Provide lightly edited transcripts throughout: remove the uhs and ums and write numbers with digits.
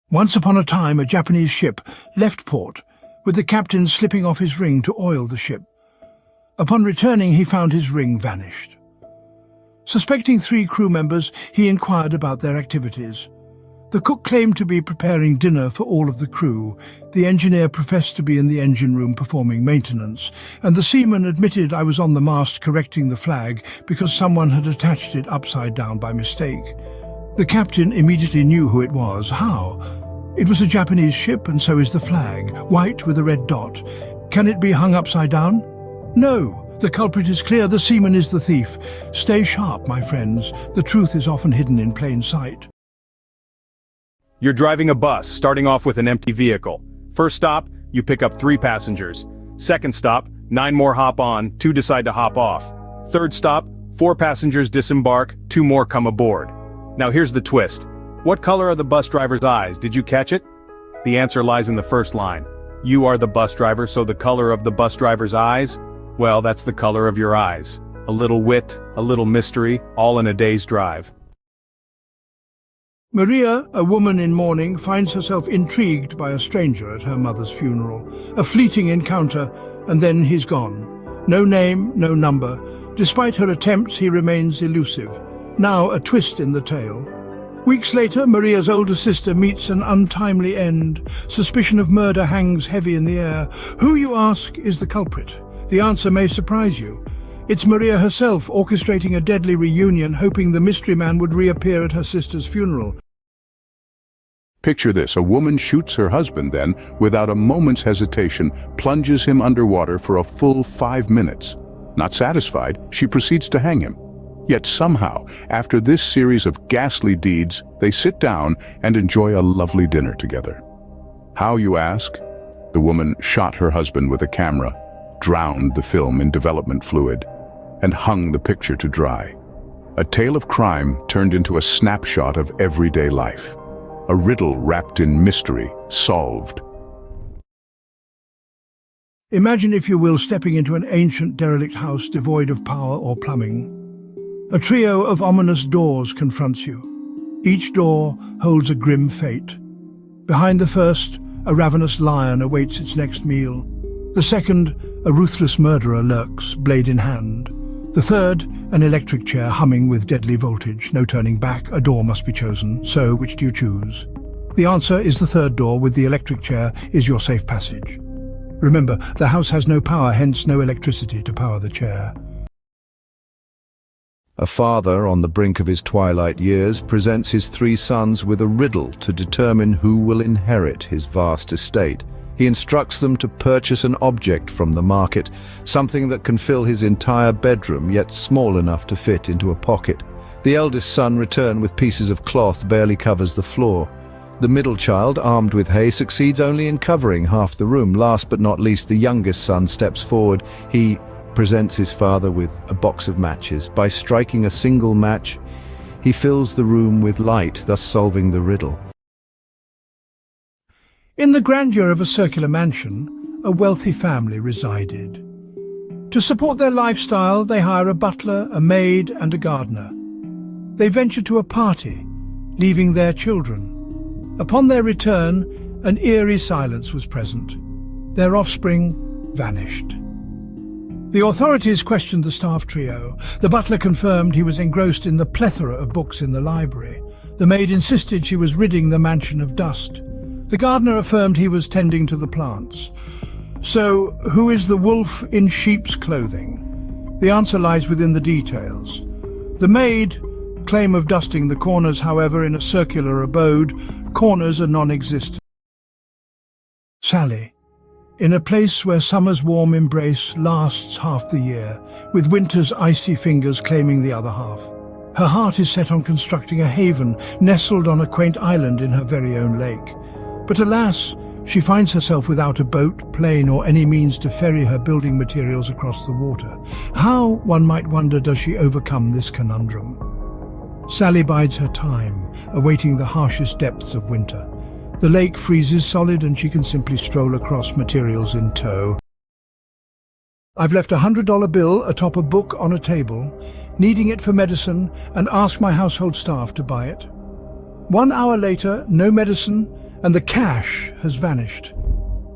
Once upon a time, a Japanese ship left port, with the captain slipping off his ring to oil the ship. Upon returning, he found his ring vanished. Suspecting 3 crew members, he inquired about their activities. The cook claimed to be preparing dinner for all of the crew, the engineer professed to be in the engine room performing maintenance, and the seaman admitted I was on the mast correcting the flag because someone had attached it upside down by mistake. The captain immediately knew who it was. How? It was a Japanese ship, and so is the flag, white with a red dot. Can it be hung upside down? No. The culprit is clear. The seaman is the thief. Stay sharp, my friends. The truth is often hidden in plain sight. You're driving a bus, starting off with an empty vehicle. First stop, you pick up 3 passengers. Second stop, 9 more hop on, 2 decide to hop off. Third stop, 4 passengers disembark, 2 more come aboard. Now here's the twist. What color are the bus driver's eyes? Did you catch it? The answer lies in the first line. You are the bus driver, so the color of the bus driver's eyes? Well, that's the color of your eyes. A little wit, a little mystery, all in a day's drive. Maria, a woman in mourning, finds herself intrigued by a stranger at her mother's funeral. A fleeting encounter, and then he's gone. No name, no number. Despite her attempts, he remains elusive. Now a twist in the tale. Weeks later, Maria's older sister meets an untimely end. Suspicion of murder hangs heavy in the air. Who, you ask, is the culprit? The answer may surprise you. It's Maria herself orchestrating a deadly reunion, hoping the mystery man would reappear at her sister's funeral. Picture this, a woman shoots her husband, then, without a moment's hesitation, plunges him underwater for a full 5 minutes. Not satisfied, she proceeds to hang him. Yet somehow, after this series of ghastly deeds, they sit down and enjoy a lovely dinner together. How, you ask? The woman shot her husband with a camera, drowned the film in development fluid, and hung the picture to dry. A tale of crime turned into a snapshot of everyday life. A riddle wrapped in mystery, solved. Imagine, if you will, stepping into an ancient derelict house devoid of power or plumbing. A trio of ominous doors confronts you. Each door holds a grim fate. Behind the first, a ravenous lion awaits its next meal. The second, a ruthless murderer lurks, blade in hand. The third, an electric chair humming with deadly voltage. No turning back, a door must be chosen. So, which do you choose? The answer is the third door with the electric chair is your safe passage. Remember, the house has no power, hence no electricity to power the chair. A father on the brink of his twilight years presents his 3 sons with a riddle to determine who will inherit his vast estate. He instructs them to purchase an object from the market, something that can fill his entire bedroom, yet small enough to fit into a pocket. The eldest son returns with pieces of cloth barely covers the floor. The middle child, armed with hay, succeeds only in covering half the room. Last but not least, the youngest son steps forward. He presents his father with a box of matches. By striking a single match, he fills the room with light, thus solving the riddle. In the grandeur of a circular mansion, a wealthy family resided. To support their lifestyle, they hire a butler, a maid, and a gardener. They venture to a party, leaving their children. Upon their return, an eerie silence was present. Their offspring vanished. The authorities questioned the staff trio. The butler confirmed he was engrossed in the plethora of books in the library. The maid insisted she was ridding the mansion of dust. The gardener affirmed he was tending to the plants. So, who is the wolf in sheep's clothing? The answer lies within the details. The maid claim of dusting the corners, however, in a circular abode, corners are non-existent. Sally, in a place where summer's warm embrace lasts half the year, with winter's icy fingers claiming the other half. Her heart is set on constructing a haven nestled on a quaint island in her very own lake. But alas, she finds herself without a boat, plane, or any means to ferry her building materials across the water. How, one might wonder, does she overcome this conundrum? Sally bides her time, awaiting the harshest depths of winter. The lake freezes solid and she can simply stroll across, materials in tow. I've left a $100 bill atop a book on a table, needing it for medicine, and asked my household staff to buy it. 1 hour later, no medicine, and the cash has vanished.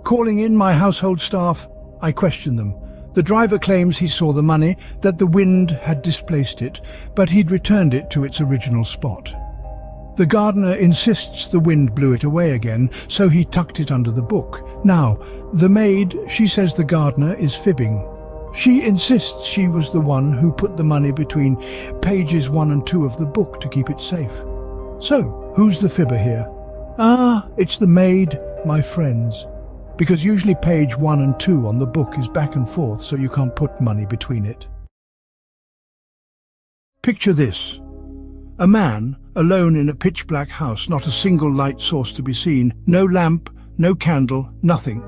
Calling in my household staff, I question them. The driver claims he saw the money, that the wind had displaced it, but he'd returned it to its original spot. The gardener insists the wind blew it away again, so he tucked it under the book. Now, the maid, she says the gardener is fibbing. She insists she was the one who put the money between pages 1 and 2 of the book to keep it safe. So, who's the fibber here? It's the maid, my friends. Because usually page 1 and 2 on the book is back and forth, so you can't put money between it. Picture this. A man, alone in a pitch-black house, not a single light source to be seen, no lamp, no candle, nothing.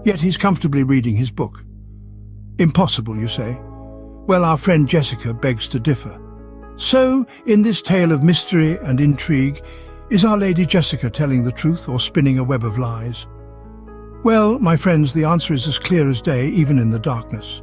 Yet he's comfortably reading his book. Impossible, you say? Well, our friend Jessica begs to differ. So, in this tale of mystery and intrigue, is Our Lady Jessica telling the truth or spinning a web of lies? Well, my friends, the answer is as clear as day, even in the darkness.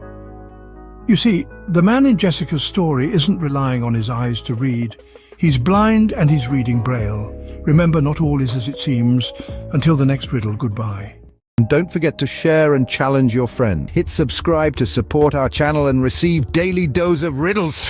You see, the man in Jessica's story isn't relying on his eyes to read. He's blind and he's reading Braille. Remember, not all is as it seems. Until the next riddle, goodbye. And don't forget to share and challenge your friend. Hit subscribe to support our channel and receive daily dose of riddles.